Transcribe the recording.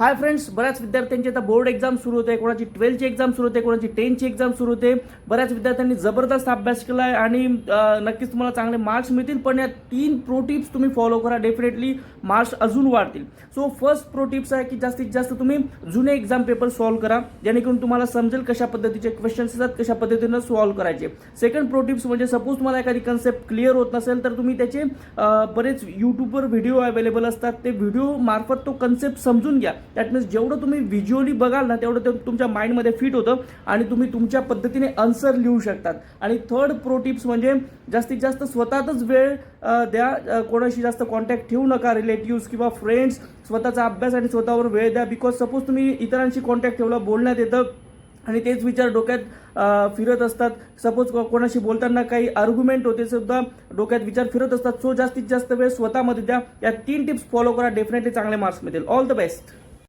Hi friends, बऱ्याच विद्यार्थ्यांची आता बोर्ड एक्झाम सुरू होते, कोणाची 12th एक्झाम सुरू होते, कोणाची 10th एक्झाम सुरू होते. बऱ्याच विद्यार्थ्यांनी जबरदस्त अभ्यास केला आहे आणि नक्कीच तुम्हाला चांगले मार्क्स मिळतील. पण या 3 प्रो टिप्स तुम्ही फॉलो करा, डेफिनेटली मार्क्स अजून वाढतील. सो फर्स्ट प्रो टिप्स आहे की जास्तीत जास्त तुम्ही जुने एक्झाम पेपर सॉल्व्ह करा, जेणेकरून तुम्हाला समजेल कशा पद्धतीचे क्वेश्चन्स असतात, कशा पद्धतीनं सॉल्व्ह करायचे. सेकंड प्रो टिप्स म्हणजे सपोज तुम्हाला एखादी कन्सेप्ट क्लिअर होत नसेल तर तुम्ही त्याचे बरेच यूट्यूबवर व्हिडिओ अवेलेबल असतात, ते व्हिडिओ मार्फत तो कन्सेप्ट समजून घ्या. दॅट मीन्स जेवढं तुम्ही व्हिज्युअली बघाल ना तेवढं ते तुमच्या माइंडमध्ये फिट होतं आणि तुम्ही तुमच्या पद्धतीने आन्सर लिहू शकतात. आणि थर्ड प्रो टिप्स म्हणजे जास्तीत जास्त स्वतःच वेळ द्या, कोणाशी जास्त कॉन्टॅक्ट ठेवू नका, रिलेटिव्स किंवा फ्रेंड्स. स्वतःचा अभ्यास आणि स्वतःवर वेळ द्या. बिकॉज सपोज तुम्ही इतरांशी कॉन्टॅक्ट ठेवला, बोलण्यात येतं आणि तेच विचार डोक्यात फिरत असतात. सपोज कोणाशी बोलताना काही आर्ग्युमेंट होते सुद्धा डोक्यात विचार फिरत असतात. सो जास्तीत जास्त वेळ स्वतःमध्ये द्या. या 3 टिप्स फॉलो करा, डेफिनेटली चांगले मार्क्स मिळतील. All the best.